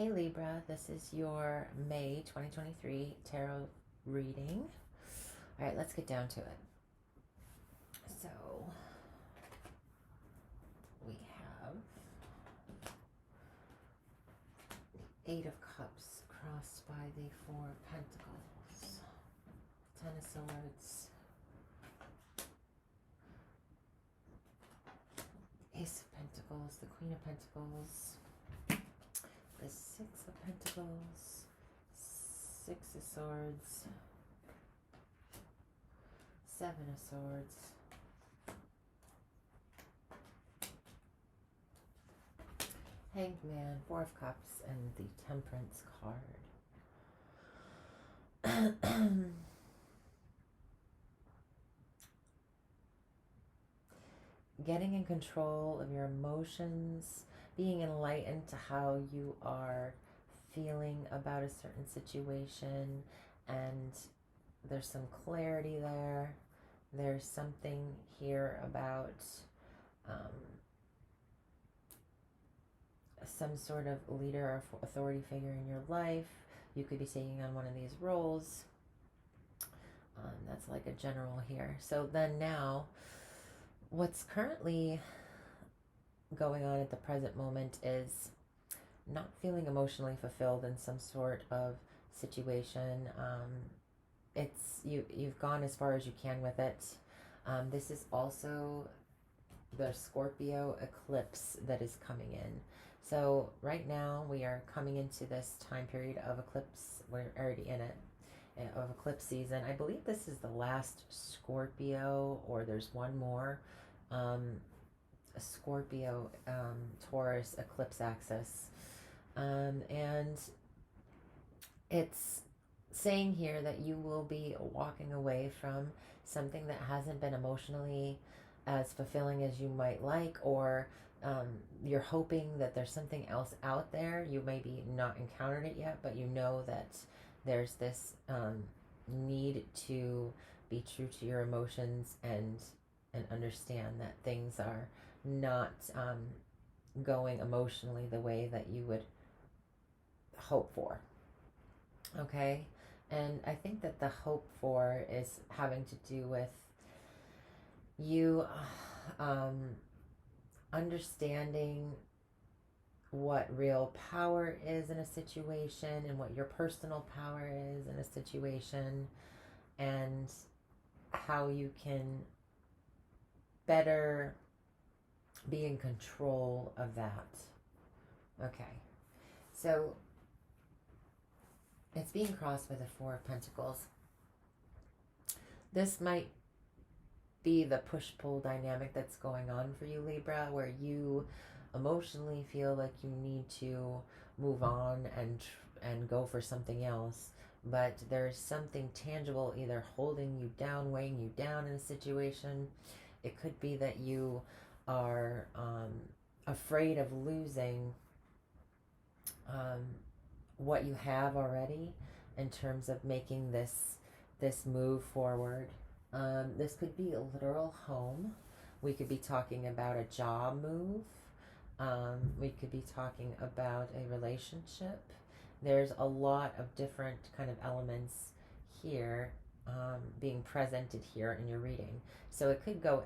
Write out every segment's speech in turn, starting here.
Hey Libra, this is your May 2023 tarot reading. All right, let's get down to it. So we have the Eight of Cups crossed by the Four of Pentacles, Ten of Swords, Ace of Pentacles, the Queen of Pentacles, the Six of Pentacles, Six of Swords, Seven of Swords, Hanged Man, Four of Cups, and the Temperance card. Getting in control of your emotions, being enlightened to how you are feeling about a certain situation, and there's some clarity there. There's something here about some sort of leader or authority figure in your life. You could be taking on one of these roles. That's like a general here. So then now, what's currently going on at the present moment is not feeling emotionally fulfilled in some sort of situation. You've gone as far as you can with it. This is also the Scorpio eclipse that is coming in. So right now we are coming into this time period of eclipse. We're already in it, of eclipse season. I believe this is the last Scorpio, or there's one more. Scorpio, Taurus eclipse axis. And it's saying here that you will be walking away from something that hasn't been emotionally as fulfilling as you might like, or you're hoping that there's something else out there. You maybe not encountered it yet, but you know that there's this need to be true to your emotions and understand that things are not going emotionally the way that you would hope for. Okay? And I think that the hope for is having to do with you understanding what real power is in a situation and what your personal power is in a situation, and how you can better be in control of that. Okay, so it's being crossed by the Four of Pentacles. This might be the push-pull dynamic that's going on for you, Libra, where you emotionally feel like you need to move on and go for something else, but there's something tangible either holding you down, weighing you down in a situation. It could be that you are afraid of losing what you have already in terms of making this move forward. This could be a literal home. We could be talking about a job move. We could be talking about a relationship. There's a lot of different kind of elements here being presented here in your reading. So it could go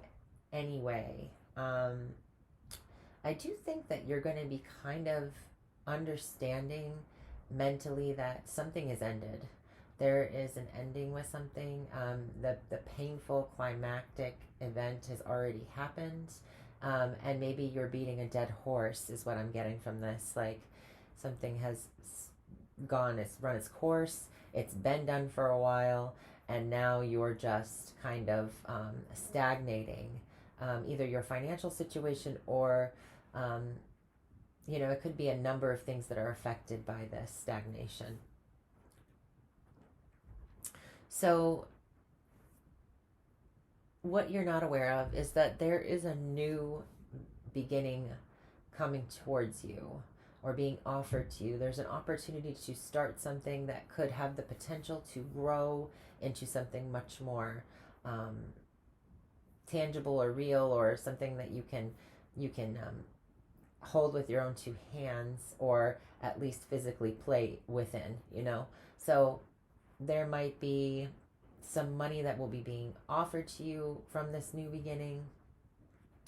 any way. I do think that you're going to be kind of understanding mentally that something is ended. There is an ending with something. The painful climactic event has already happened. And maybe you're beating a dead horse is what I'm getting from this. Like something has gone, it's run its course, it's been done for a while, and now you're just kind of stagnating. Either your financial situation or, it could be a number of things that are affected by this stagnation. So what you're not aware of is that there is a new beginning coming towards you or being offered to you. There's an opportunity to start something that could have the potential to grow into something much more tangible or real, or something that you can hold with your own two hands, or at least physically play within, you know. So there might be some money that will be being offered to you from this new beginning,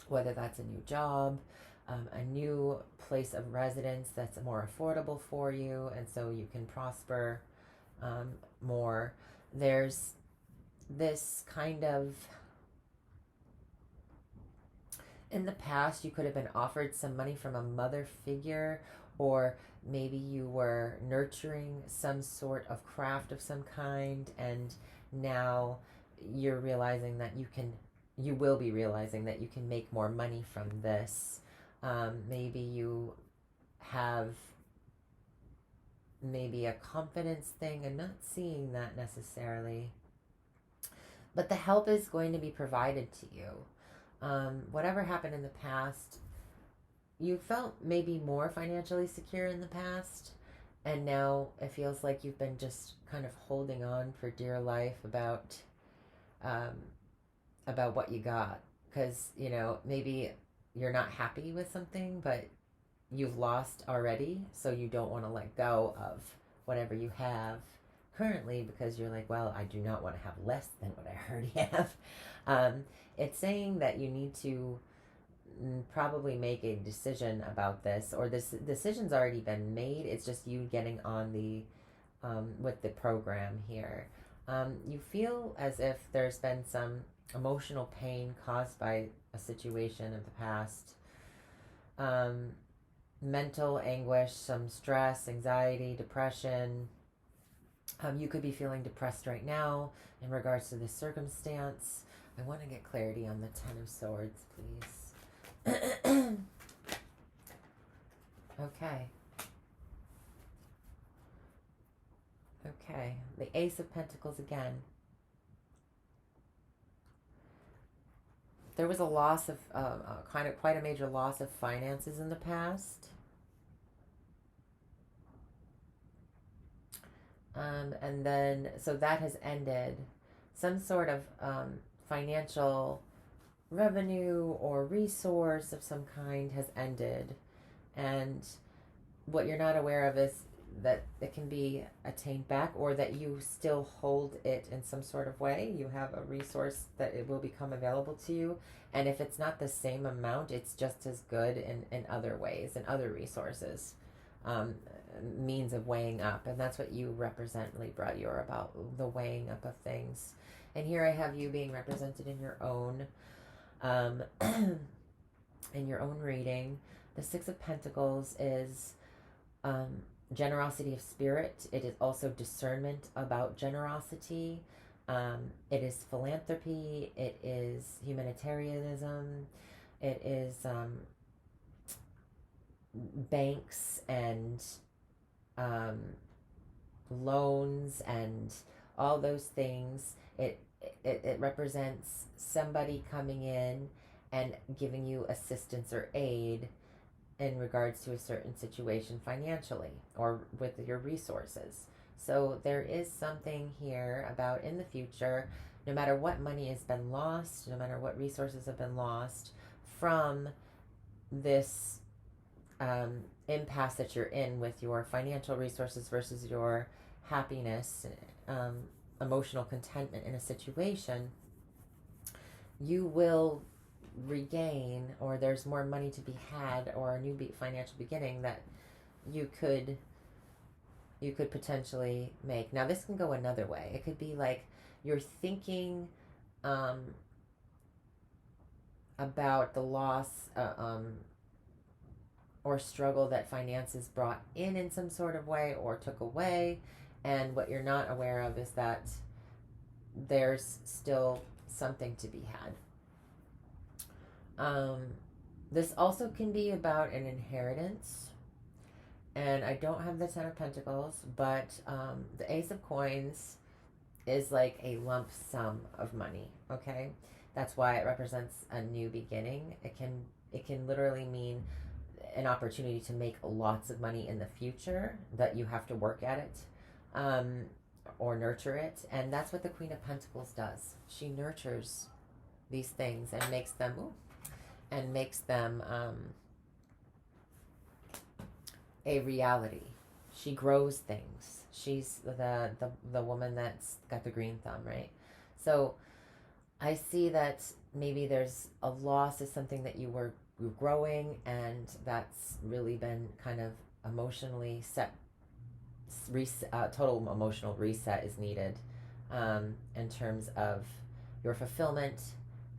whether that's a new job, a new place of residence that's more affordable for you, and so you can prosper more. There's this kind of, in the past, you could have been offered some money from a mother figure, or maybe you were nurturing some sort of craft of some kind, and now you're realizing that you will be realizing that you can make more money from this. Maybe you have maybe a confidence thing. I'm not seeing that necessarily, but the help is going to be provided to you. Whatever happened in the past, you felt maybe more financially secure in the past, and now it feels like you've been just kind of holding on for dear life um, about what you got, because you know maybe you're not happy with something, but you've lost already, so you don't want to let go of whatever you have currently, because you're like, well, I do not want to have less than what I already have. It's saying that you need to probably make a decision about this, or this decision's already been made. It's just you getting on the with the program here. You feel as if there's been some emotional pain caused by a situation of the past. Mental anguish, some stress, anxiety, depression. You could be feeling depressed right now in regards to this circumstance. I want to get clarity on the Ten of Swords, please. Okay. Okay. The Ace of Pentacles again. There was a loss of, kind of quite a major loss of finances in the past. And then, so that has ended. Some sort of financial revenue or resource of some kind has ended. And what you're not aware of is that it can be attained back, or that you still hold it in some sort of way. You have a resource that it will become available to you. And if it's not the same amount, it's just as good in other ways, in other resources. Means of weighing up, and that's what you represent, Libra. You're about the weighing up of things. And here I have you being represented in your own in your own reading. The Six of Pentacles is generosity of spirit. It is also discernment about generosity. It is philanthropy. It is humanitarianism. It is banks and loans and all those things. It represents somebody coming in and giving you assistance or aid in regards to a certain situation financially or with your resources. So there is something here about in the future, no matter what money has been lost, no matter what resources have been lost from this impasse that you're in with your financial resources versus your happiness, emotional contentment in a situation, you will regain, or there's more money to be had, or a new financial beginning that you could potentially make. Now this can go another way. It could be like you're thinking about the loss or struggle that finances brought in some sort of way or took away, and what you're not aware of is that there's still something to be had. This also can be about an inheritance, and I don't have the Ten of Pentacles, but the Ace of Coins is like a lump sum of money. Okay, that's why it represents a new beginning. It can literally mean an opportunity to make lots of money in the future, that you have to work at it or nurture it. And that's what the Queen of Pentacles does. She nurtures these things and makes them a reality. She grows things. She's the woman that's got the green thumb, right? So I see that maybe there's a loss of something that you were growing, and that's really been kind of emotionally set. Total emotional reset is needed, in terms of your fulfillment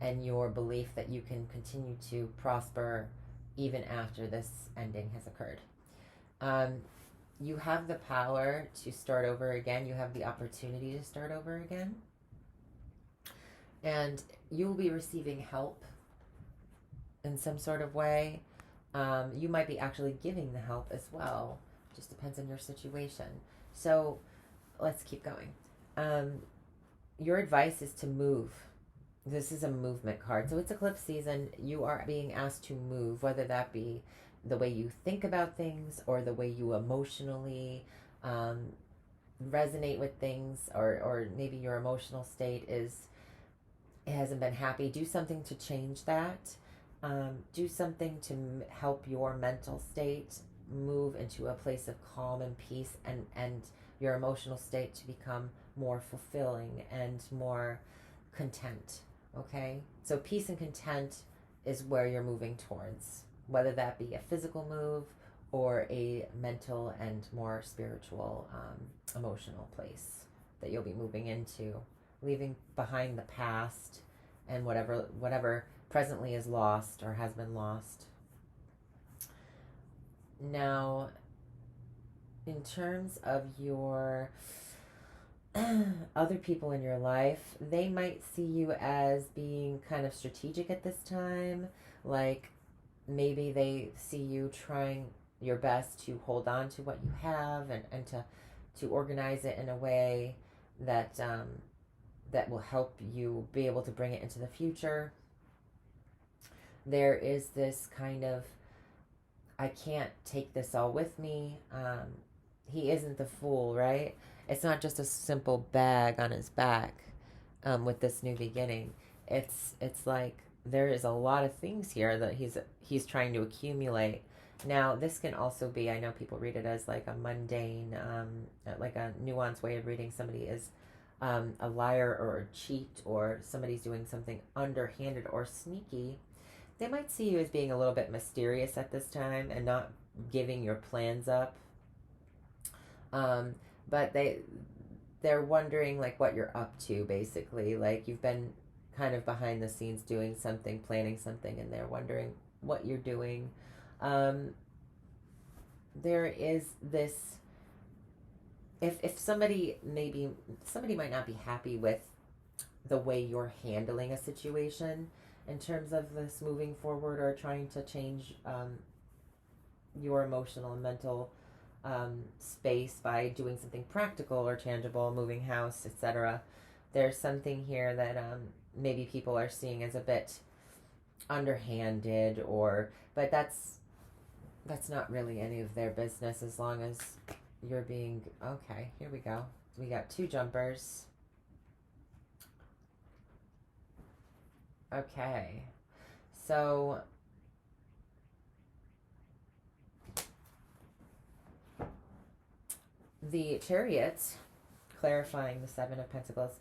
and your belief that you can continue to prosper even after this ending has occurred. Um, you have the power to start over again. You have the opportunity to start over again. And you'll be receiving help in some sort of way. You might be actually giving the help as well. Just depends on your situation. So let's keep going. Your advice is to move. This is a movement card. So it's eclipse season. You are being asked to move, whether that be the way you think about things or the way you emotionally resonate with things, or maybe your emotional state it hasn't been happy. Do something to change that. Do something to help your mental state move into a place of calm and peace, and your emotional state to become more fulfilling and more content. Okay? So peace and content is where you're moving towards, whether that be a physical move or a mental and more spiritual, emotional place that you'll be moving into, leaving behind the past and whatever presently is lost or has been lost. Now, in terms of your other people in your life, they might see you as being kind of strategic at this time. Like maybe they see you trying your best to hold on to what you have, and to organize it in a way that that will help you be able to bring it into the future. There is this kind of, I can't take this all with me. He isn't the fool, right? It's not just a simple bag on his back, with this new beginning. It's like there is a lot of things here that he's trying to accumulate. Now, this can also be, I know people read it as like a mundane, like a nuanced way of reading somebody is a liar or a cheat, or somebody's doing something underhanded or sneaky. They might see you as being a little bit mysterious at this time and not giving your plans up. But they're wondering like what you're up to, basically. Like you've been kind of behind the scenes doing something, planning something, and they're wondering what you're doing. There is this, if somebody might not be happy with the way you're handling a situation in terms of this moving forward, or trying to change your emotional and mental space by doing something practical or tangible, moving house, etc. There's something here that maybe people are seeing as a bit underhanded, but that's not really any of their business, as long as you're being okay. Here we go. We got 2 jumpers. Okay, so the Chariot, clarifying the 7 of Pentacles,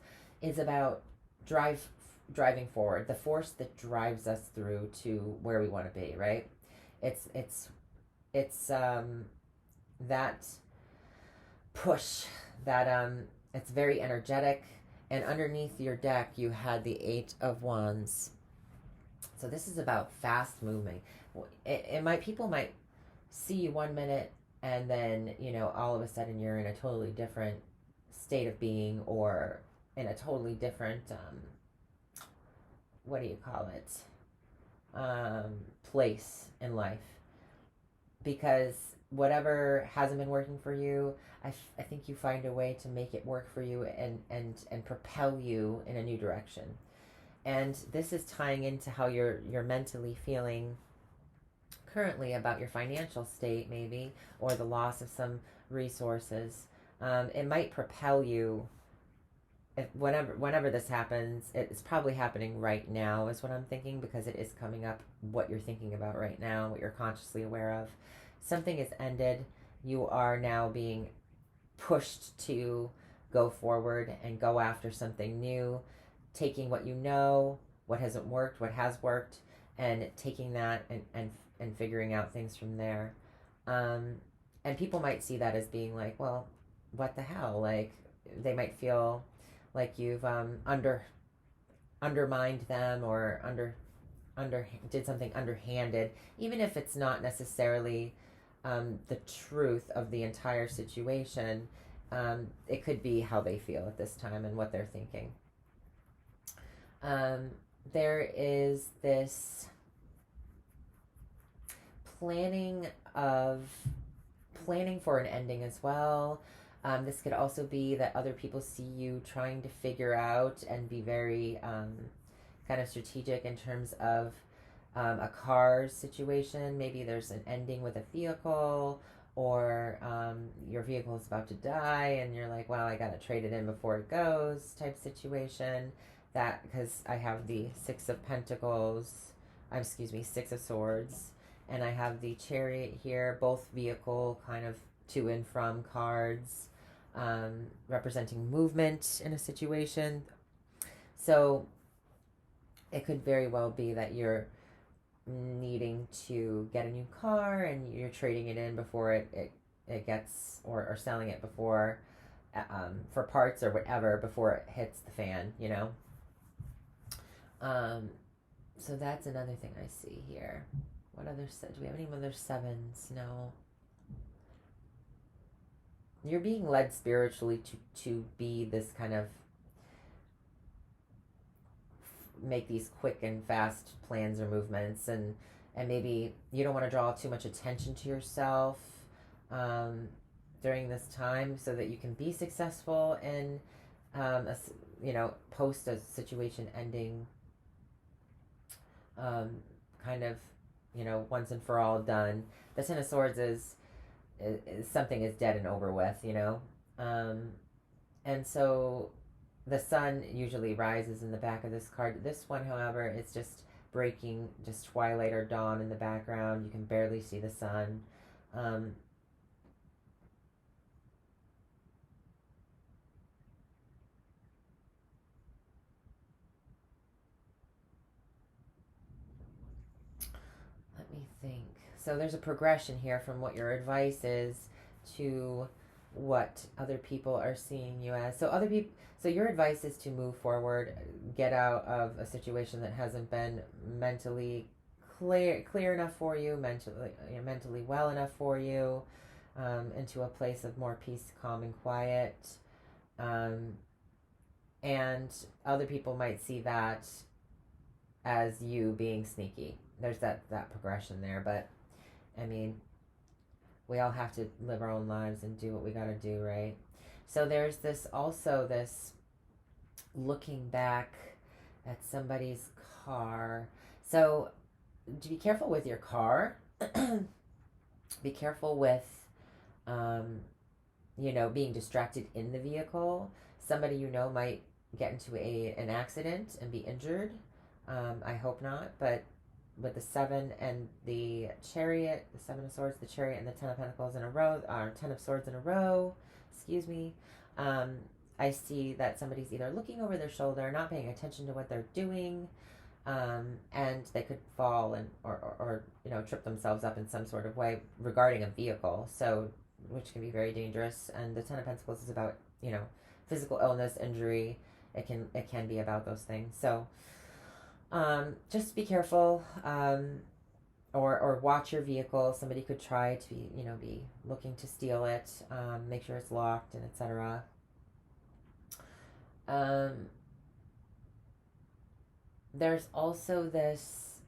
is about driving forward, the force that drives us through to where we want to be, right? It's that push, that it's very energetic. And underneath your deck, you had the 8 of Wands. So this is about fast moving. People might see you one minute, and then, all of a sudden you're in a totally different state of being, or in a totally different, what do you call it? Place in life. Because whatever hasn't been working for you, I think you find a way to make it work for you, and propel you in a new direction. And this is tying into how you're mentally feeling currently about your financial state, maybe, or the loss of some resources. It might propel you. Whenever this happens, it's probably happening right now, is what I'm thinking, because it is coming up what you're thinking about right now, what you're consciously aware of. Something is ended. You are now being pushed to go forward and go after something new, taking what you know, what hasn't worked, what has worked, and taking that and figuring out things from there. Um, and people might see that as being like, well, what the hell? Like, they might feel like you've undermined them, or did something underhanded, even if it's not necessarily the truth of the entire situation. It could be how they feel at this time and what they're thinking. Um, there is this planning of planning for an ending as well. This could also be that other people see you trying to figure out and be very kind of strategic in terms of a car situation. Maybe there's an ending with a vehicle, or your vehicle is about to die and you're like, well, I gotta trade it in before it goes, type situation. That, because I have the Six of Pentacles, Six of Swords, and I have the Chariot here, both vehicle kind of to and from cards, representing movement in a situation. So it could very well be that you're needing to get a new car and you're trading it in before it gets, or selling it before, for parts or whatever, before it hits the fan, you know? So that's another thing I see here. What other, do we have any other sevens? No. You're being led spiritually to be this kind of, make these quick and fast plans or movements, and maybe you don't want to draw too much attention to yourself during this time, so that you can be successful in post a situation ending, kind of, once and for all done. The Ten of Swords is something is dead and over with, and so the sun usually rises in the back of this card. This one, however, it's just breaking, just twilight or dawn in the background. You can barely see the sun. Let me think. So there's a progression here from what your advice is to what other people are seeing you as. So your advice is to move forward, get out of a situation that hasn't been mentally clear enough for you, mentally well enough for you, into a place of more peace, calm, and quiet. And other people might see that as you being sneaky. There's that progression there, but I mean, we all have to live our own lives and do what we got to do, right? So there's this looking back at somebody's car. So be careful with your car. Be careful with, being distracted in the vehicle. Somebody might get into an accident and be injured. I hope not, but with the Seven and the Chariot, the Seven of Swords, the Chariot, and the Ten of Pentacles in a row, or Ten of Swords in a row, I see that somebody's either looking over their shoulder, not paying attention to what they're doing, and they could fall or trip themselves up in some sort of way regarding a vehicle, so, which can be very dangerous. And the Ten of Pentacles is about, physical illness, injury. It can be about those things. So just be careful, or watch your vehicle. Somebody could try to be looking to steal it. Make sure it's locked, and etc. There's also this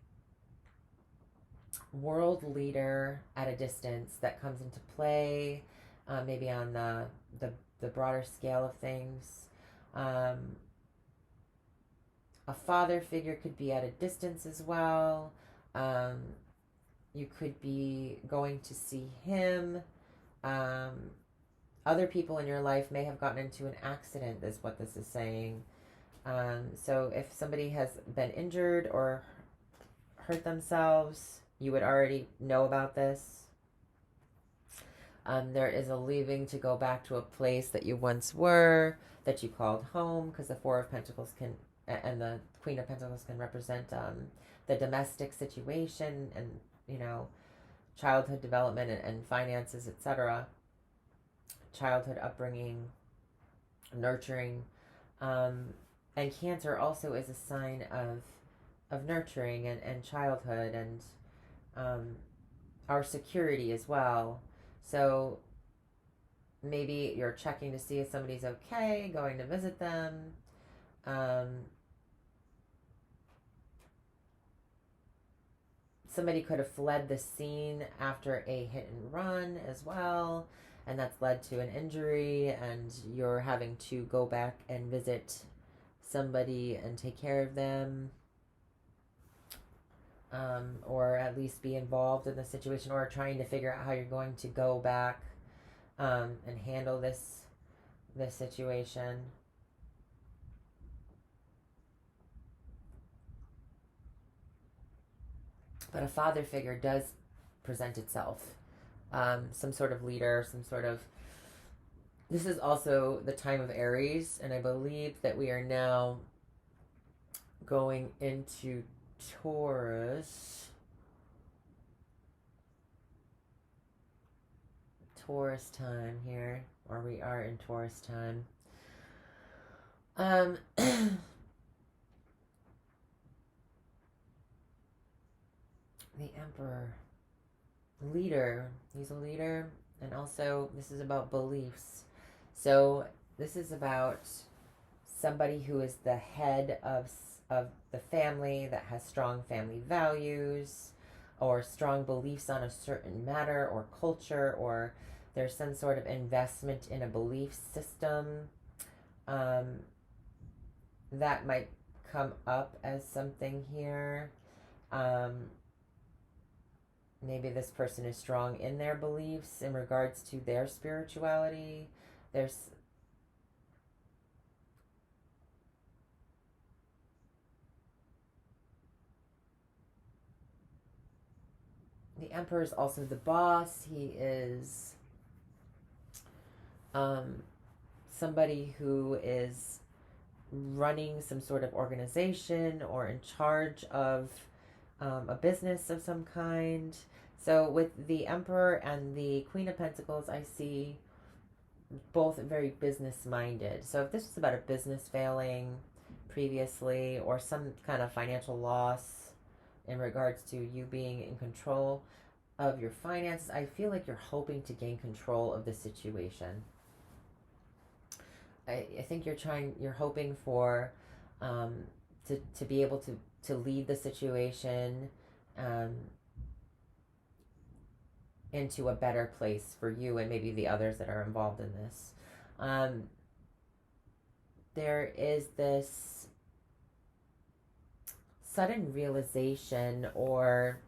world leader at a distance that comes into play, maybe on the broader scale of things. A father figure could be at a distance as well. You could be going to see him. Other people in your life may have gotten into an accident, is what this is saying. So if somebody has been injured or hurt themselves, you would already know about this. There is a leaving to go back to a place that you once were, that you called home, because the Four of Pentacles can, and the Queen of Pentacles can represent the domestic situation and, you know, childhood development and finances, etc. Childhood upbringing, nurturing. And Cancer also is a sign of nurturing and childhood and our security as well. So maybe you're checking to see if somebody's okay, going to visit them. Somebody could have fled the scene after a hit and run as well, and that's led to an injury, and you're having to go back and visit somebody and take care of them. Or at least be involved in the situation, or trying to figure out how you're going to go back and handle this situation. But a father figure does present itself. Some sort of leader, some sort of... This is also the time of Aries, and I believe that we are now going into Taurus time here, or we are in Taurus time. The Emperor, leader. He's a leader, and also this is about beliefs. So this is about somebody who is the head of the family, that has strong family values or strong beliefs on a certain matter or culture, or there's some sort of investment in a belief system. That might come up as something here. Maybe this person is strong in their beliefs in regards to their spirituality. There's the Emperor is also the boss. He is somebody who is running some sort of organization or in charge of a business of some kind. So with the Emperor and the Queen of Pentacles, I see both very business minded. So if this was about a business failing previously, or some kind of financial loss in regards to you being in control of your finances, I feel like you're hoping to gain control of the situation. I think you're hoping for to be able to lead the situation into a better place for you and maybe the others that are involved in this. There is this sudden realization or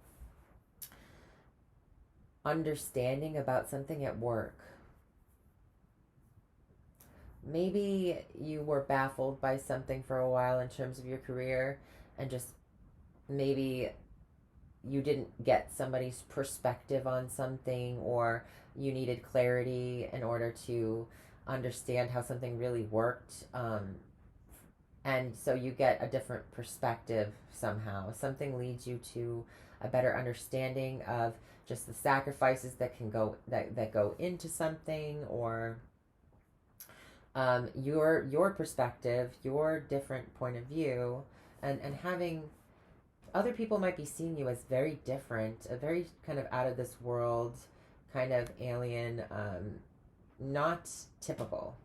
understanding about something at work. Maybe you were baffled by something for a while in terms of your career, and just maybe you didn't get somebody's perspective on something, or you needed clarity in order to understand how something really worked. And so you get a different perspective somehow. Something leads you to a better understanding of just the sacrifices that can go that go into something, or your perspective, your different point of view, and having other people might be seeing you as very different, a very kind of out of this world, kind of alien, not typical.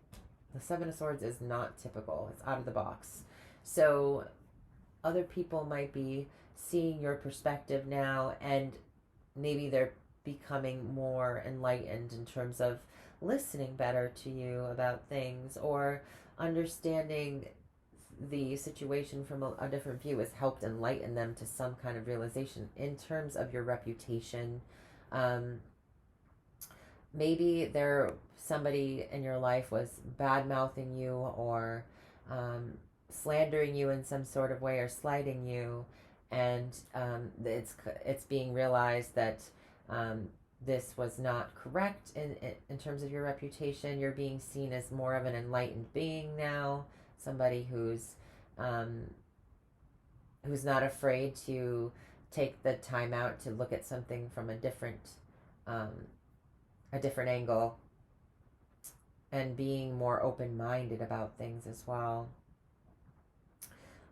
The Seven of Swords is not typical. It's out of the box. So other people might be seeing your perspective now, and maybe they're becoming more enlightened in terms of listening better to you about things, or understanding the situation from a different view has helped enlighten them to some kind of realization in terms of your reputation. Maybe somebody in your life was bad mouthing you, or slandering you in some sort of way, or slighting you, and it's being realized that this was not correct in terms of your reputation. You're being seen as more of an enlightened being now, somebody um, who's not afraid to take the time out to look at something from um, a different angle, and being more open-minded about things as well.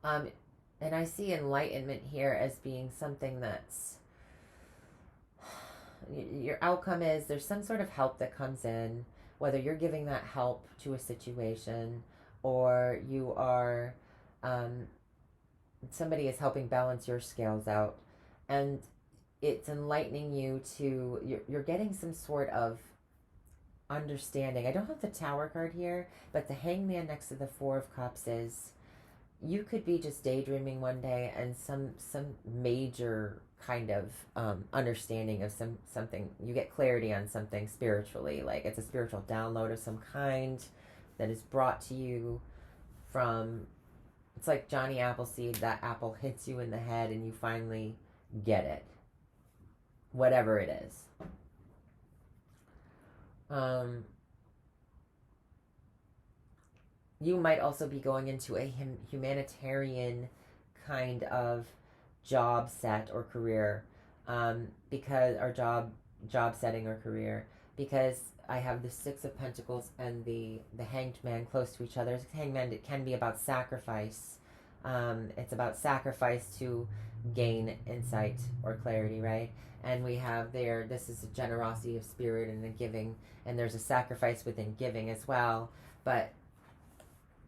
Um, and I see enlightenment here as being something that's, your outcome is there's some sort of help that comes in, whether you're giving that help to a situation or you are, um, somebody is helping balance your scales out. And it's enlightening you to, you're getting some sort of understanding. I don't have the Tower card here, but the Hangman next to the Four of Cups is, you could be just daydreaming one day and some major kind of understanding of something, you get clarity on something spiritually, like it's a spiritual download of some kind that is brought to you from, it's like Johnny Appleseed, that apple hits you in the head and you finally get it, whatever it is. You might also be going into a humanitarian kind of job set or career, because, or job setting or career, because I have the Six of Pentacles and the Hanged Man close to each other. Hanged Man, it can be about sacrifice. It's about sacrifice to gain insight or clarity, right? And we have there, this is a generosity of spirit and the giving, and there's a sacrifice within giving as well. But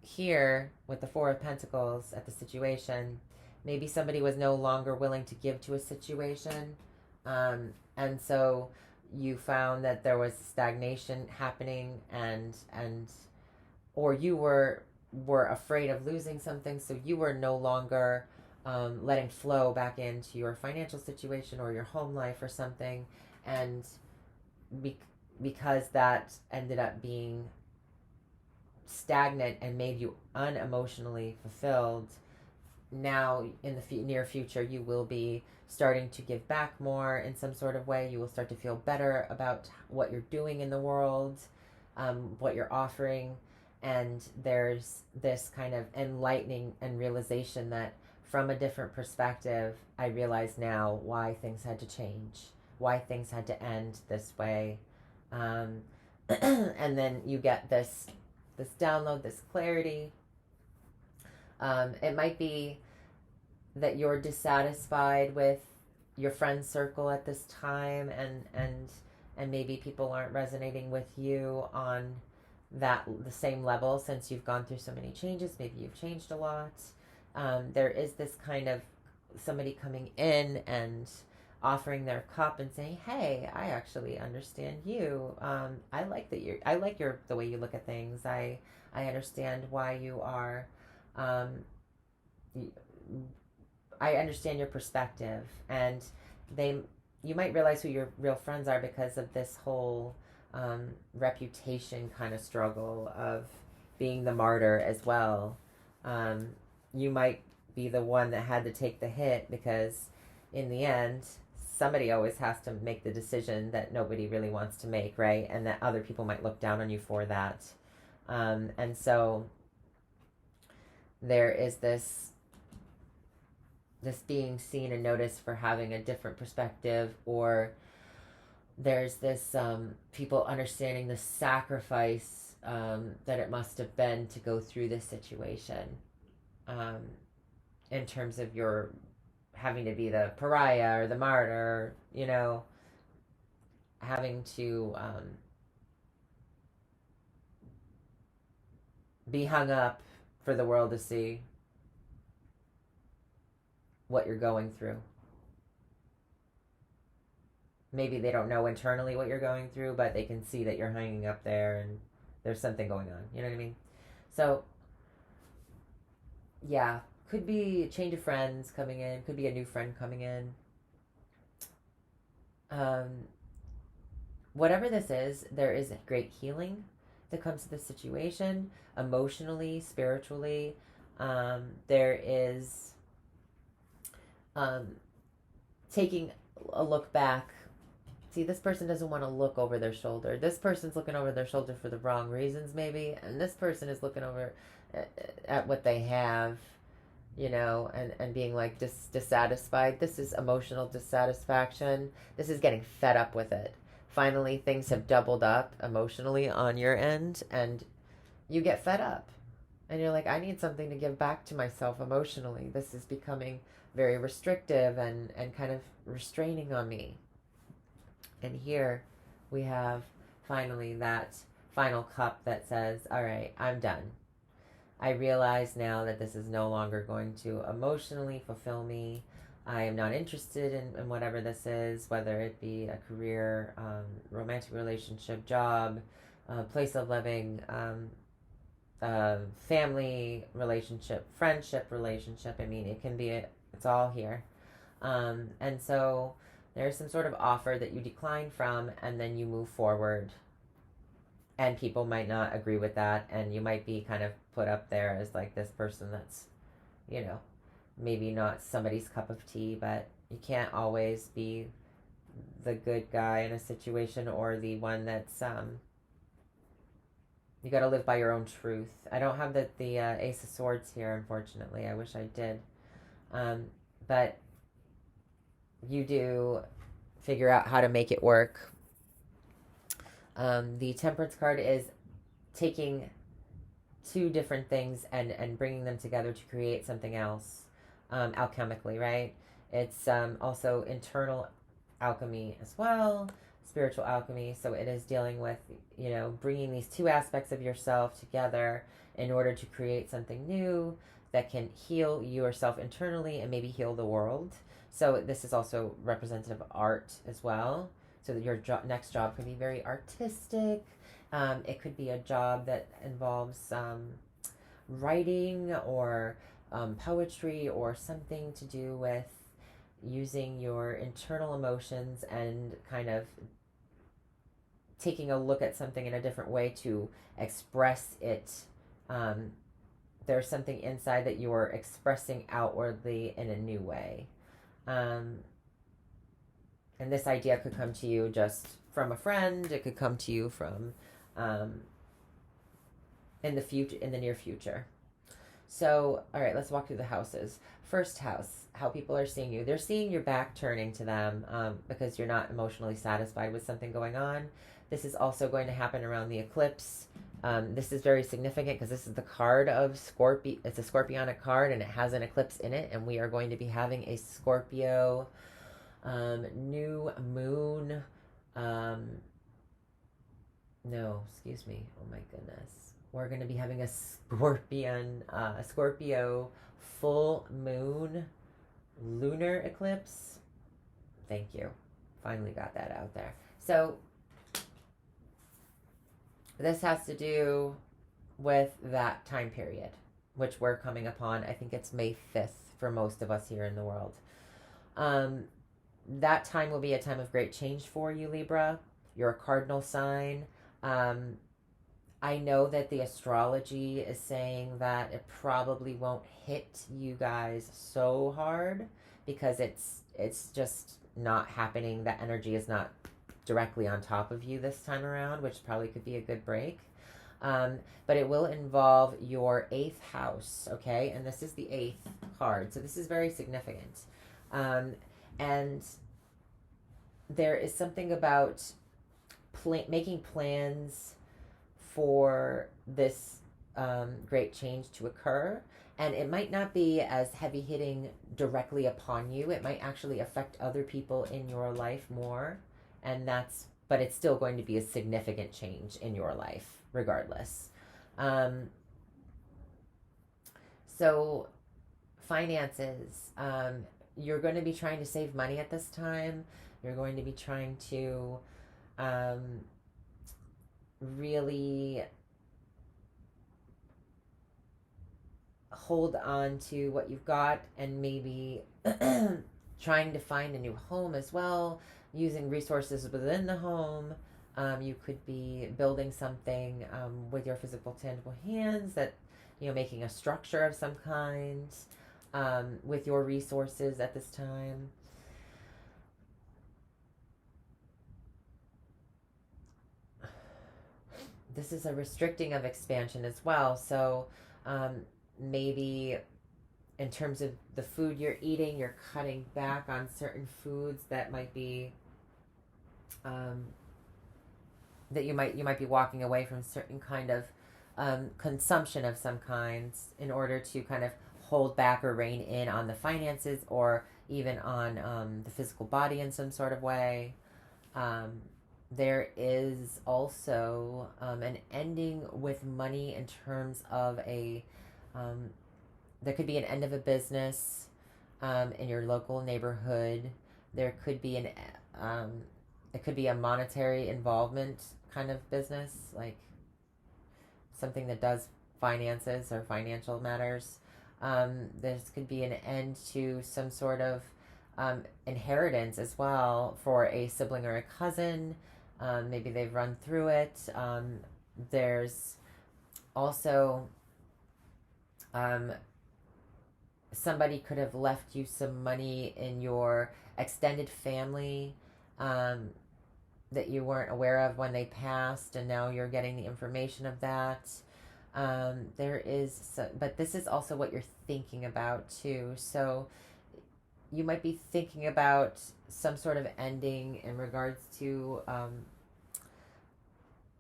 here, with the Four of Pentacles at the situation, maybe somebody was no longer willing to give to a situation. And so you found that there was stagnation happening, and or you were afraid of losing something, so you were no longer letting flow back into your financial situation or your home life or something. And because that ended up being stagnant and made you unemotionally fulfilled, now in the near future you will be starting to give back more in some sort of way. You will start to feel better about what you're doing in the world, what you're offering. And there's this kind of enlightening and realization that from a different perspective, I realize now why things had to change, why things had to end this way. And then you get this download, this clarity. It might be that you're dissatisfied with your friend circle at this time, and maybe people aren't resonating with you on the same level, since you've gone through so many changes. Maybe you've changed a lot. There is this kind of somebody coming in and offering their cup and saying, "Hey, I actually understand you. I like the way you look at things. I understand why you are. I understand your perspective." And you might realize who your real friends are because of this whole reputation kind of struggle of being the martyr as well. You might be the one that had to take the hit, because in the end, somebody always has to make the decision that nobody really wants to make, right? And that other people might look down on you for that. And so there is this being seen and noticed for having a different perspective, or there's this people understanding the sacrifice that it must have been to go through this situation, in terms of your having to be the pariah or the martyr, having to be hung up for the world to see what you're going through. Maybe they don't know internally what you're going through, but they can see that you're hanging up there and there's something going on. You know what I mean? So, yeah, could be a change of friends coming in, could be a new friend coming in. Whatever this is, there is great healing that comes to the situation, emotionally, spiritually. There is taking a look back See, this person doesn't want to look over their shoulder. This person's looking over their shoulder for the wrong reasons, maybe. And this person is looking over at what they have, and being like dissatisfied. This is emotional dissatisfaction. This is getting fed up with it. Finally, things have doubled up emotionally on your end, and you get fed up. And you're like, I need something to give back to myself emotionally. This is becoming very restrictive and kind of restraining on me. And here we have finally that final cup that says, all right, I'm done. I realize now that this is no longer going to emotionally fulfill me. I am not interested in whatever this is, whether it be a career, romantic relationship, job, place of living, family relationship, friendship relationship. I mean, it's all here. And so there's some sort of offer that you decline from, and then you move forward. And people might not agree with that, and you might be kind of put up there as like this person that's, maybe not somebody's cup of tea, but you can't always be the good guy in a situation or the one that's, you got to live by your own truth. I don't have the Ace of Swords here, unfortunately. I wish I did. But you do figure out how to make it work. The Temperance card is taking two different things and bringing them together to create something else, alchemically, right? It's also internal alchemy as well, spiritual alchemy. So it is dealing with, bringing these two aspects of yourself together in order to create something new that can heal yourself internally and maybe heal the world. So this is also representative of art as well. So that your next job could be very artistic. It could be a job that involves writing or poetry or something to do with using your internal emotions and kind of taking a look at something in a different way to express it. There's something inside that you're expressing outwardly in a new way. And this idea could come to you just from a friend. It could come to you from in the near future. So, all right, let's walk through the houses. First house, how people are seeing you. They're seeing your back turning to them because you're not emotionally satisfied with something going on. This is also going to happen around the eclipse. This is very significant because this is the card of Scorpio. It's a Scorpionic card and it has an eclipse in it. And we are going to be having a Scorpio new moon. No, excuse me. Oh my goodness. We're going to be having a Scorpio full moon lunar eclipse. Thank you. Finally got that out there. So this has to do with that time period, which we're coming upon. I think it's May 5th for most of us here in the world. That time will be a time of great change for you, Libra. You're a cardinal sign. I know that the astrology is saying that it probably won't hit you guys so hard because it's just not happening. That energy is not directly on top of you this time around, which probably could be a good break. But it will involve your 8th house, okay? And this is the 8th card, so this is very significant. And there is something about making plans for this great change to occur. And it might not be as heavy hitting directly upon you. It might actually affect other people in your life more. But it's still going to be a significant change in your life, regardless. So finances, you're going to be trying to save money at this time. You're going to be trying to really hold on to what you've got and maybe trying to find a new home as well, using resources within the home. You could be building something with your physical, tangible hands that, making a structure of some kind with your resources at this time. this is a restricting of expansion as well. So maybe in terms of the food you're eating, you're cutting back on certain foods that might be that you might be walking away from certain kind of consumption of some kinds in order to kind of hold back or rein in on the finances or even on the physical body in some sort of way. There is also an ending with money in terms of um, there could be an end of a business in your local neighborhood. There could be it could be a monetary involvement kind of business, like something that does finances or financial matters. This could be an end to some sort of inheritance as well for a sibling or a cousin. Maybe they've run through it. There's also somebody could have left you some money in your extended family that you weren't aware of when they passed, and now you're getting the information of that. But this is also what you're thinking about too. So you might be thinking about some sort of ending in regards to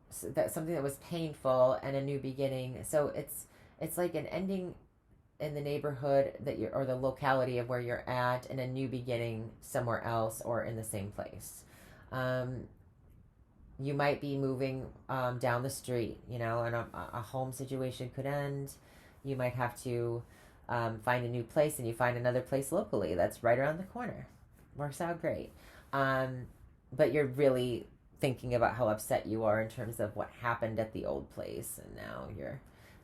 something that was painful and a new beginning. So it's like an ending in the neighborhood that you're, or the locality of where you're at, and a new beginning somewhere else or in the same place. You might be moving down the street, and a home situation could end. You might have to find a new place, and you find another place locally that's right around the corner. Works out great. But you're really thinking about how upset you are in terms of what happened at the old place, and now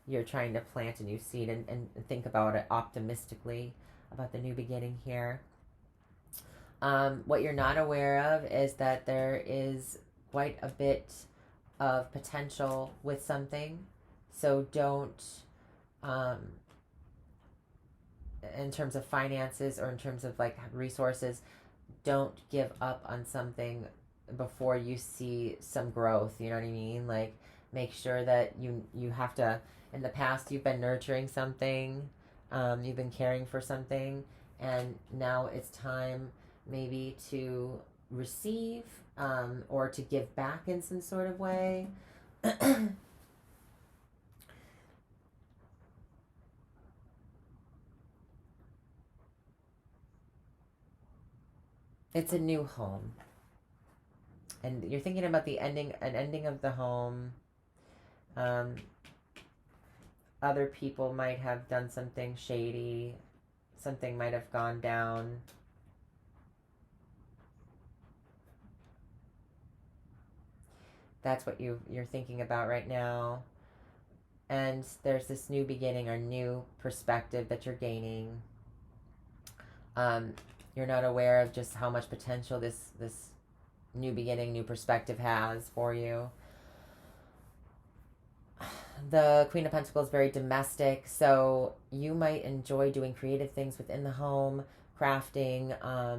you're trying to plant a new seed and think about it optimistically about the new beginning here. What you're not aware of is that there is quite a bit of potential with something. So don't, in terms of finances or in terms of like resources, don't give up on something before you see some growth. You know what I mean? Like, make sure that you have to, in the past, you've been nurturing something, you've been caring for something, and now it's time maybe to receive or to give back in some sort of way. It's a new home, and you're thinking about an ending of the home. um, Other people might have done something shady, something might have gone down. That's what you're thinking about right now. And there's this new beginning or new perspective that you're gaining. You're not aware of just how much potential this new beginning, new perspective has for you. The Queen of Pentacles is very domestic, so you might enjoy doing creative things within the home, crafting.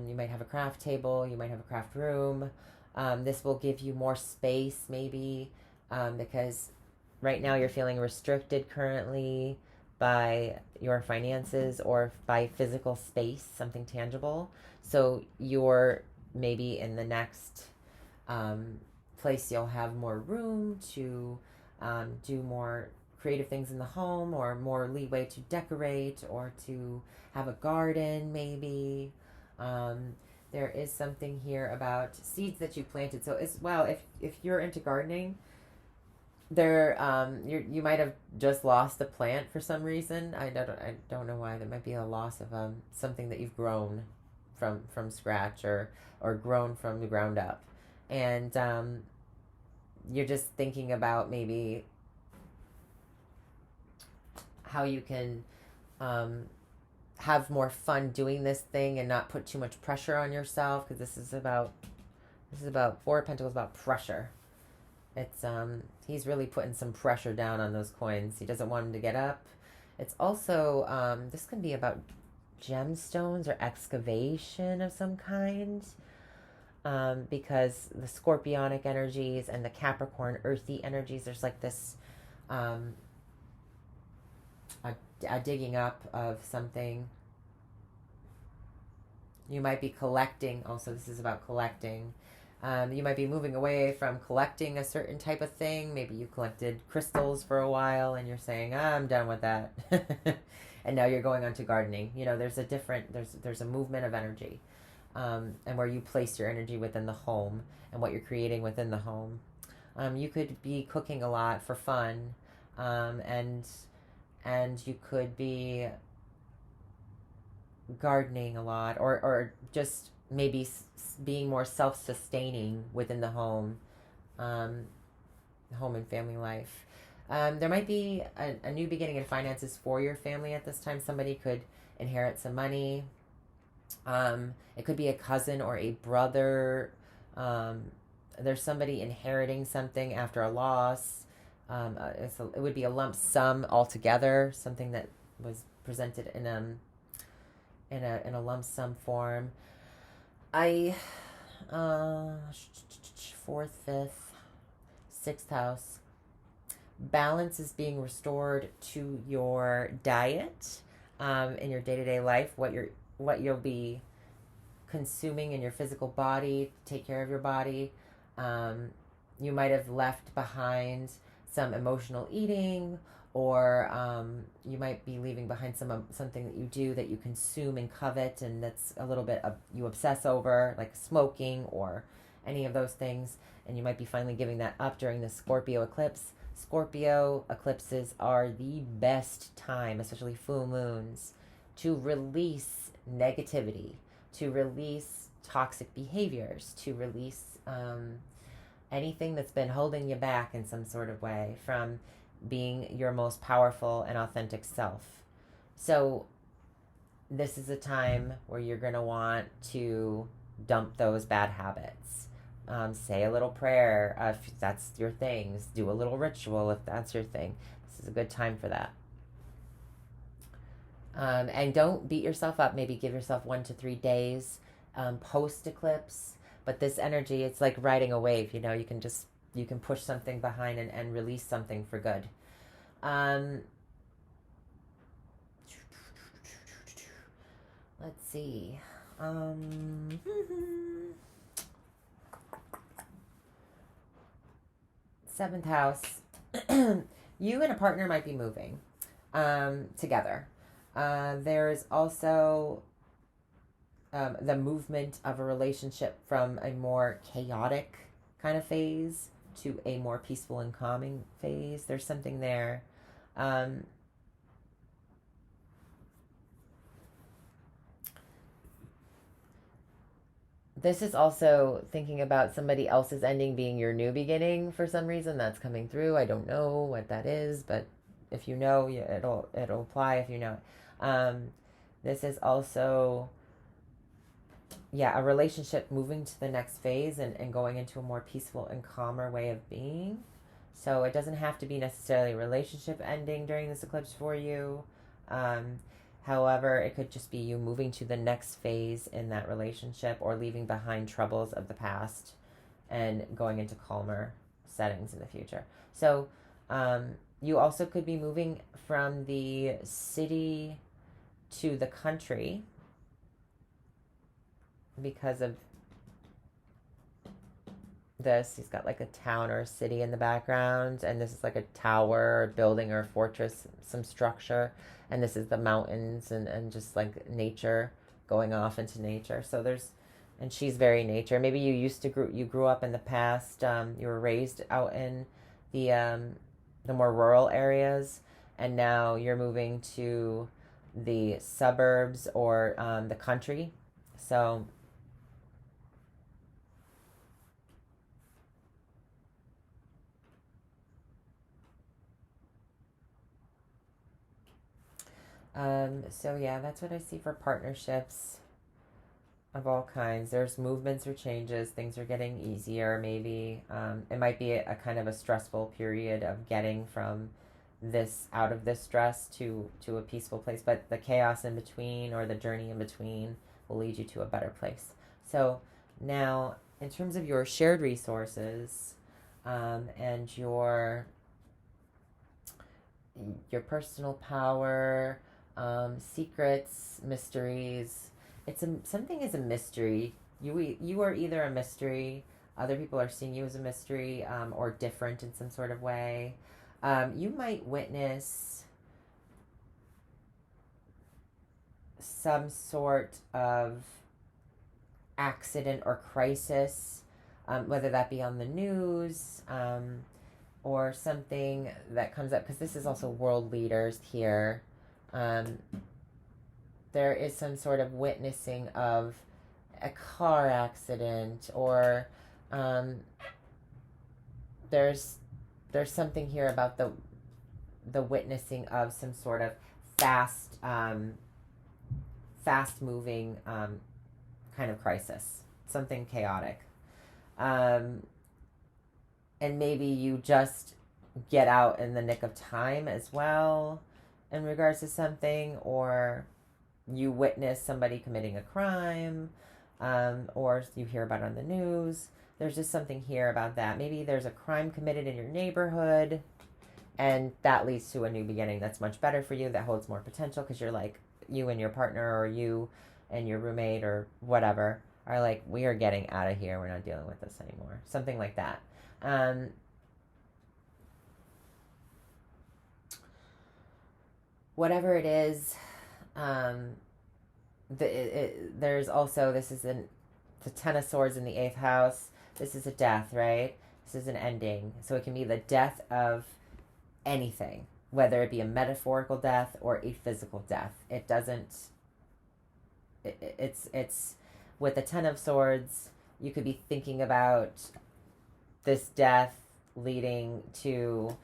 You might have a craft table, you might have a craft room. This will give you more space, maybe, because right now you're feeling restricted currently by your finances or by physical space, something tangible. So you're maybe in the next place, you'll have more room to do more creative things in the home, or more leeway to decorate or to have a garden, maybe. There is something here about seeds that you planted. So as well, if you're into gardening, you might have just lost a plant for some reason. I don't know why. There might be a loss of something that you've grown from scratch, or grown from the ground up, and you're just thinking about maybe how you can have more fun doing this thing and not put too much pressure on yourself, because this is about Four of Pentacles, about pressure. It's he's really putting some pressure down on those coins. He doesn't want them to get up. It's also this can be about gemstones or excavation of some kind. because the Scorpionic energies and the Capricorn earthy energies, there's like this um, a digging up of something. You might be collecting. Also, this is about collecting. You might be moving away from collecting a certain type of thing. Maybe you collected crystals for a while and you're saying, I'm done with that. And now you're going on to gardening. You know, there's a movement of energy, and where you place your energy within the home and what you're creating within the home. You could be cooking a lot for fun, and you could be gardening a lot, or just maybe being more self-sustaining within the home, home and family life. There might be a new beginning in finances for your family at this time. Somebody could inherit some money. It could be a cousin or a brother. There's somebody inheriting something after a loss. It would be a lump sum altogether, something that was presented in a lump sum form. Fourth, fifth, sixth house. Balance is being restored to your diet, in your day-to-day life. What you'll be consuming in your physical body. Take care of your body. You might have left behind some emotional eating, or you might be leaving behind something that you do, that you consume and covet, and that's a little bit you obsess over, like smoking or any of those things, and you might be finally giving that up during the Scorpio eclipse. Scorpio eclipses are the best time, especially full moons, to release negativity, to release toxic behaviors, to release anything that's been holding you back in some sort of way from being your most powerful and authentic self. So this is a time where you're going to want to dump those bad habits. Say a little prayer if that's your thing. Do a little ritual if that's your thing. This is a good time for that. And don't beat yourself up. Maybe give yourself 1 to 3 days post eclipse. But this energy, it's like riding a wave. You know, you can push something behind and release something for good. Let's see. Seventh house. You and a partner might be moving together. There's also the movement of a relationship from a more chaotic kind of phase to a more peaceful and calming phase. There's something there. This is also thinking about somebody else's ending being your new beginning for some reason. That's coming through. I don't know what that is, but if you know, it'll apply if you know it. This is also, a relationship moving to the next phase and going into a more peaceful and calmer way of being. So it doesn't have to be necessarily a relationship ending during this eclipse for you. However, it could just be you moving to the next phase in that relationship, or leaving behind troubles of the past and going into calmer settings in the future. So you also could be moving from the city to the country because of this. He's got like a town or a city in the background, and this is like a tower or building or a fortress, some structure, and this is the mountains and just like nature, going off into nature. So and she's very nature. Maybe you grew up in the past, you were raised out in the more rural areas, and now you're moving to the suburbs or the country. So that's what I see for partnerships of all kinds. There's movements or changes. Things are getting easier. Maybe it might be a kind of a stressful period of getting from this, out of this stress to a peaceful place. But the chaos in between, or the journey in between, will lead you to a better place. So now in terms of your shared resources, and your personal power, secrets, mysteries. Something is a mystery. You are either a mystery. Other people are seeing you as a mystery, or different in some sort of way. You might witness some sort of accident or crisis, whether that be on the news, or something that comes up, because this is also world leaders here. Um, there is some sort of witnessing of a car accident, or there's something here about the witnessing of some sort of fast moving kind of crisis, something chaotic. And maybe you just get out in the nick of time as well in regards to something, or you witness somebody committing a crime, or you hear about it on the news. There's just something here about that. Maybe there's a crime committed in your neighborhood, and that leads to a new beginning that's much better for you, that holds more potential, because you're like, you and your partner, or you and your roommate, or whatever, are like, we are getting out of here. We're not dealing with this anymore. Something like that. Whatever it is, there's also, this is the Ten of Swords in the 8th house. This is a death, right? This is an ending. So it can be the death of anything, whether it be a metaphorical death or a physical death. It doesn't, it's with the Ten of Swords, you could be thinking about this death leading to,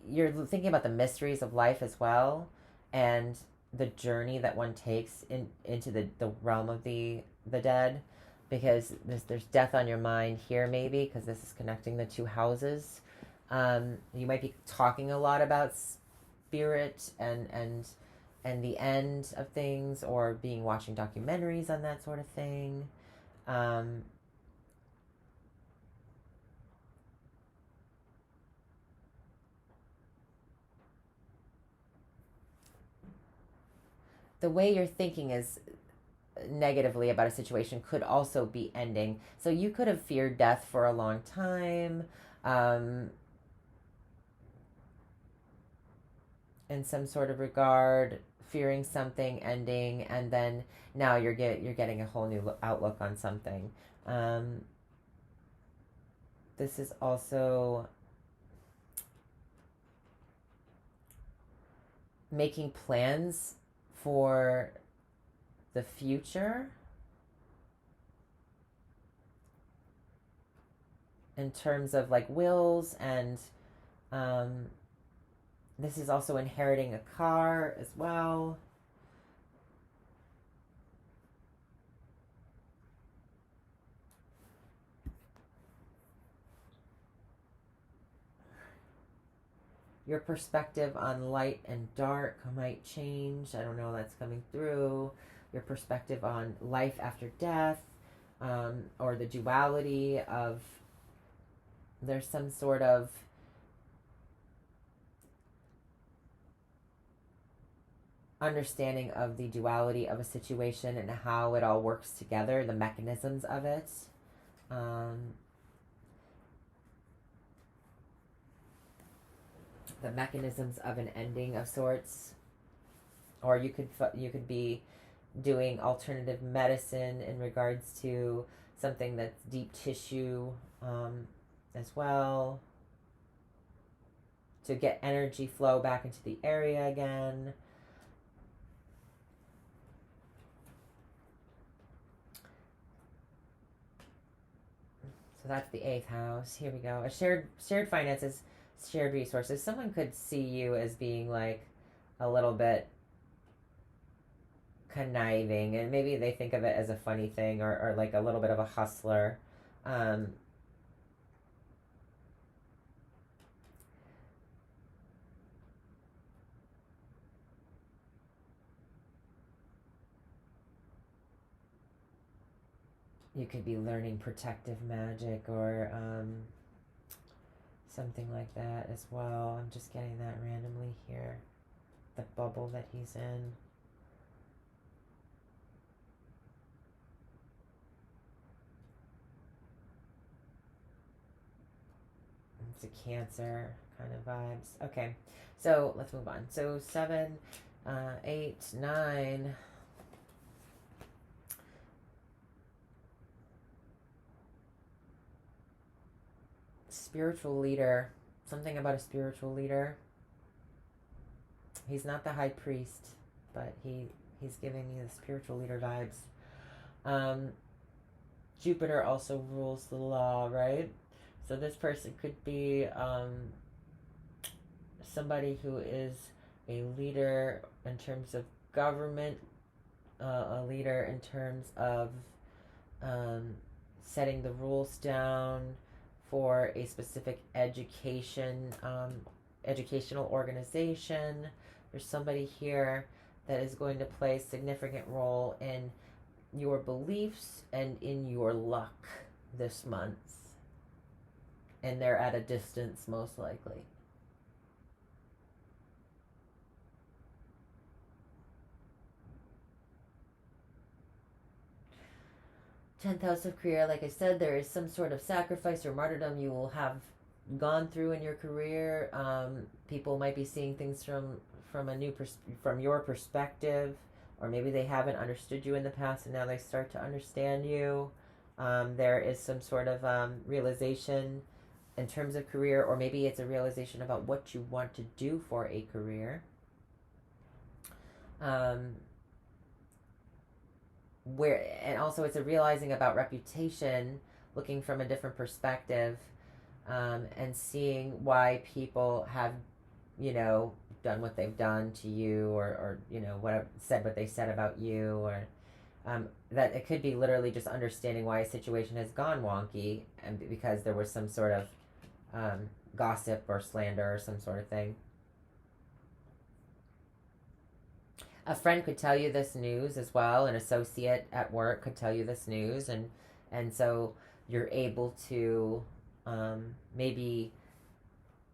you're thinking about the mysteries of life as well, and the journey that one takes into the realm of the dead, because there's death on your mind here, maybe because this is connecting the two houses. You might be talking a lot about spirit and the end of things, or watching documentaries on that sort of thing. The way you're thinking is negatively about a situation could also be ending. So you could have feared death for a long time, in some sort of regard, fearing something ending, and then now you're getting a whole new outlook on something. This is also making plans for the future in terms of like wills, and this is also inheriting a car as well. Your perspective on light and dark might change. I don't know, that's coming through. Your perspective on life after death, or the duality of, there's some sort of understanding of the duality of a situation and how it all works together, the mechanisms of it. The mechanisms of an ending of sorts, or you could be doing alternative medicine in regards to something that's deep tissue, as well, to get energy flow back into the area again. So that's the 8th house. Here we go. A shared finances, shared resources. Someone could see you as being like a little bit conniving, and maybe they think of it as a funny thing, or like a little bit of a hustler. You could be learning protective magic or something like that as well. I'm just getting that randomly here. The bubble that he's in. It's a Cancer kind of vibes. Okay, so let's move on. So 7, 8, 9. Spiritual leader. Something about a spiritual leader. He's not the high priest, but he's giving me the spiritual leader vibes. Jupiter also rules the law, right? So this person could be somebody who is a leader in terms of government, a leader in terms of setting the rules down for a specific educational organization. There's somebody here that is going to play a significant role in your beliefs and in your luck this month. And they're at a distance, most likely. Tenth house of career, like I said, there is some sort of sacrifice or martyrdom you will have gone through in your career. People might be seeing things from a new from your perspective, or maybe they haven't understood you in the past and now they start to understand you. There is some sort of realization in terms of career, or maybe it's a realization about what you want to do for a career. And also it's a realizing about reputation, looking from a different perspective, and seeing why people have, done what they've done to you, or said what they said about you, or that it could be literally just understanding why a situation has gone wonky, and because there was some sort of gossip or slander or some sort of thing. A friend could tell you this news as well. An associate at work could tell you this news, and so you're able to maybe,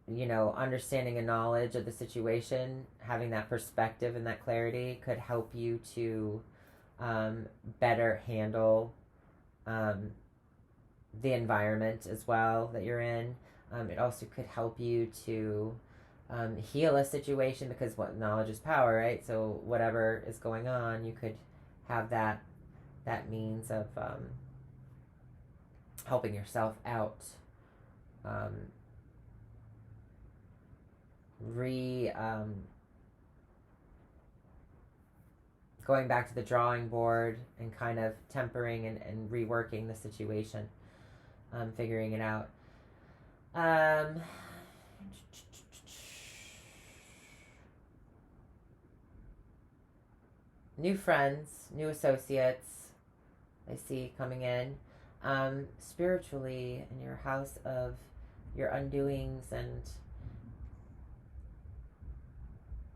understanding a knowledge of the situation, having that perspective and that clarity could help you to better handle the environment as well that you're in. It also could help you to heal a situation, because what knowledge is power, right? So whatever is going on, you could have that means of helping yourself out, going back to the drawing board and kind of tempering and reworking the situation, figuring it out. New friends, new associates, I see coming in. Spiritually, in your house of your undoings, and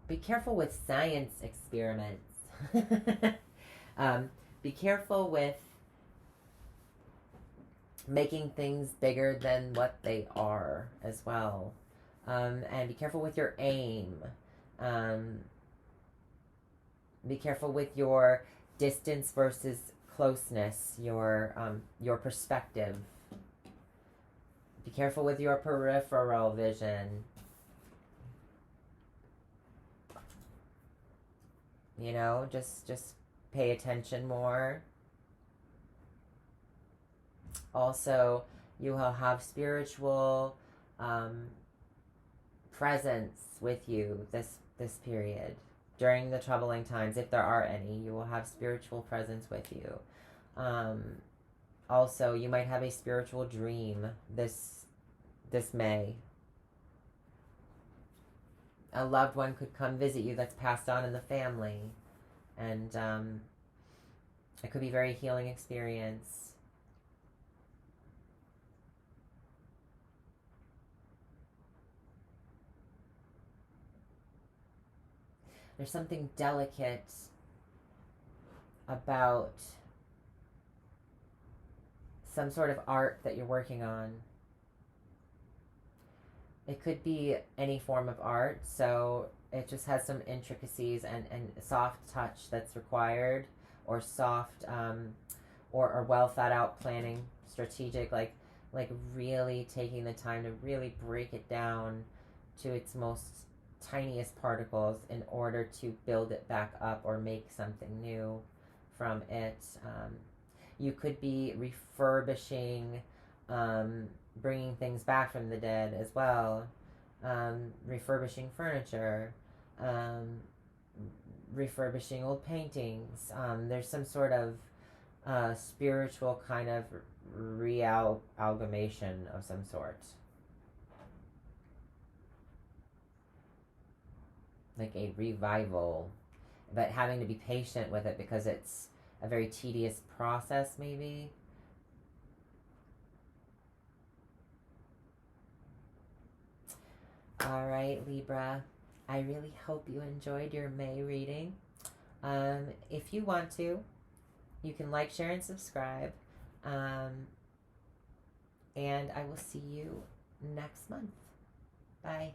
be careful with science experiments. Be careful with making things bigger than what they are as well. And be careful with your aim. Be careful with your distance versus closeness, your perspective. Be careful with your peripheral vision. Just pay attention more. Also, you will have spiritual presence with you this period. During the troubling times, if there are any, you will have spiritual presence with you. Also, you might have a spiritual dream this May. A loved one could come visit you that's passed on in the family, and it could be a very healing experience. There's something delicate about some sort of art that you're working on. It could be any form of art, so it just has some intricacies and soft touch that's required, or soft, or well thought out planning, strategic, like really taking the time to really break it down to its most tiniest particles in order to build it back up or make something new from it. You could be refurbishing, bringing things back from the dead as well, refurbishing furniture, refurbishing old paintings. There's some sort of spiritual kind of realgamation of some sort. Like a revival, but having to be patient with it because it's a very tedious process, maybe. All right, Libra. I really hope you enjoyed your May reading. If you want to, you can like, share, and subscribe. And I will see you next month. Bye.